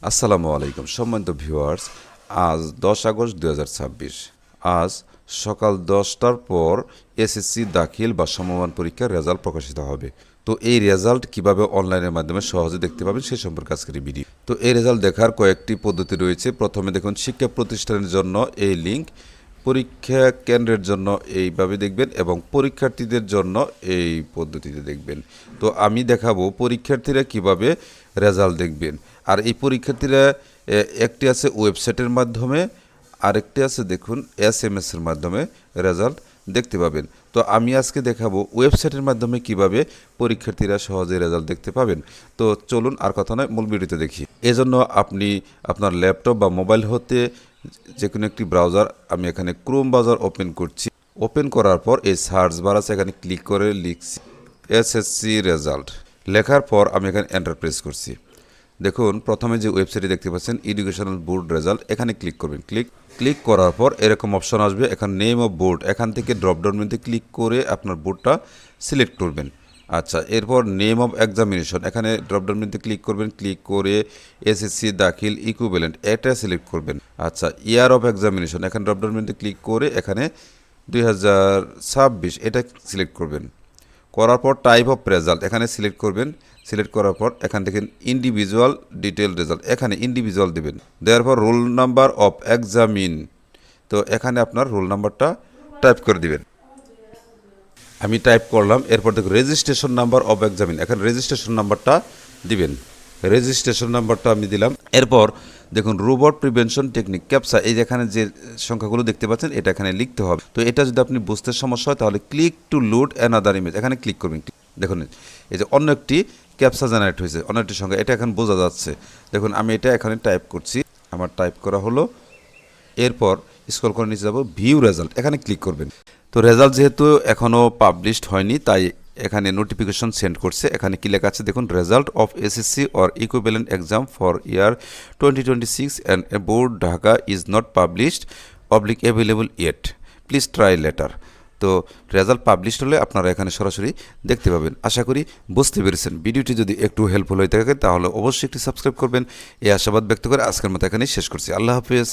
আসসালামু আলাইকুম সম্মানিত ভিউয়ার্স। আজ 10 আগস্ট 2026। আজ সকাল 10টার পর এসএসসি দাখিল বা সমমান পরীক্ষার রেজাল্ট প্রকাশিত হবে। তো এই রেজাল্ট কিভাবে অনলাইনের মাধ্যমে সহজে দেখতে পাবেন সেই সম্পর্কে আজকের এই ভিডিও। তো এই রেজাল্ট দেখার কয়েকটি পদ্ধতি রয়েছে। প্রথমে দেখুন শিক্ষা প্রতিষ্ঠানের জন্য এই লিঙ্ক, পরীক্ষা কেন্দ্রের জন্য এইভাবে দেখবেন এবং পরীক্ষার্থীদের জন্য এই পদ্ধতিতে দেখবেন। তো আমি দেখাবো পরীক্ষার্থীরা কিভাবে রেজাল্ট দেখবেন। আর এই পরীক্ষার্থীরা একটি আছে ওয়েবসাইটের মাধ্যমে, আরেকটি আছে দেখুন SMS এর মাধ্যমে রেজাল্ট দেখতে পাবেন। তো আমি আজকে দেখাবো ওয়েবসাইটের মাধ্যমে কিভাবে পরীক্ষার্থীরা সহজে রেজাল্ট দেখতে পাবেন। তো চলুন আর কথা নয়, মূল ভিডিওতে দেখি। এজন্য আপনি আপনার ল্যাপটপ বা মোবাইল হতে যে কোনো একটি ব্রাউজার, আমি এখানে ক্রোম ব্রাউজার ওপেন করছি। ওপেন করার পর এই সার্চ বার আছে, এখানে ক্লিক করে লিখছি এসএসসি রেজাল্ট। লেখার পর আমি এখানে এন্টার প্রেস করছি। দেখুন প্রথমে যে ওয়েবসাইটে দেখতে পাচ্ছেন এডুকেশনাল বোর্ড রেজাল্ট, এখানে ক্লিক করবেন। ক্লিক করার পর এরকম অপশন আসবে, এখানে নেম অফ বোর্ড, এখান থেকে ড্রপডাউন মেনুতে ক্লিক করে আপনার বোর্ডটা সিলেক্ট করবেন। আচ্ছা, এরপর নেম অফ এক্সামিনেশন, এখানে ড্রপডাউন মেনুতে ক্লিক করবেন। ক্লিক করে এসএসসি দাখিল ইকুইভ্যালেন্ট এটা সিলেক্ট করবেন। আচ্ছা, ইয়ার অফ এক্সামিনেশন, এখানে ড্রপডাউন মেনুতে ক্লিক করে এখানে 2026 এটা সিলেক্ট করবেন। করার পর টাইপ অফ রেজাল্ট এখানে সিলেক্ট করবেন। সিলেক্ট করার পর এখান থেকে ইন্ডিভিজুয়াল ডিটেল রেজাল্ট, এখানে ইন্ডিভিজুয়াল দেবেন। দেওয়ার পর রোল নাম্বার অফ এক্সামিন, তো এখানে আপনার রোল নাম্বারটা টাইপ করে দিবেন। আমি টাইপ করলাম। এরপর দেখুন রেজিস্ট্রেশন নাম্বার অফ এক্সামিন, এখানে রেজিস্ট্রেশন নাম্বারটা দিবেন। রেজিস্ট্রেশন নাম্বারটা আমি দিলাম। এরপর দেখুন রোবট প্রিভেনশন টেকনিক ক্যাপসা, এই যেখানে যে সংখ্যাগুলো দেখতে পাচ্ছেন এটা এখানে লিখতে হবে। তো এটা যদি আপনি বুঝতে সমস্যা হয় তাহলে click to load another image, এখানে ক্লিক করবেন। দেখুন এই যে অন্য একটি ক্যাপসা জেনারেট হয়েছে, অন্য একটি সংখ্যা, এটা এখন বোঝা যাচ্ছে। দেখুন আমি এটা এখানে টাইপ করছি, আমার টাইপ করা হলো। এরপর স্ক্রল করে নিচে যাব, ভিউ রেজাল্ট, এখানে ক্লিক করবেন। তো রেজাল্ট যেহেতু এখনও পাবলিশড হয়নি তাই এখানে নোটিফিকেশন সেন্ড করছে। এখানে কি লেখা আছে দেখুন, result of SSC or equivalent exam for year 2026 and board Dhaka is not published available yet, please try letter. তো রেজাল্ট পাবলিশড হলে আপনারা এখানে সরাসরি দেখতে পাবেন। আশা করি বুঝতে পেরেছেন। ভিডিওটি যদি একটু হেল্পফুল হয়ে থাকে তাহলে অবশ্যই একটি সাবস্ক্রাইব করবেন, এই আশাবাদ ব্যক্ত করে আজকের মতো এখানেই শেষ করছি। আল্লাহ হাফেজ।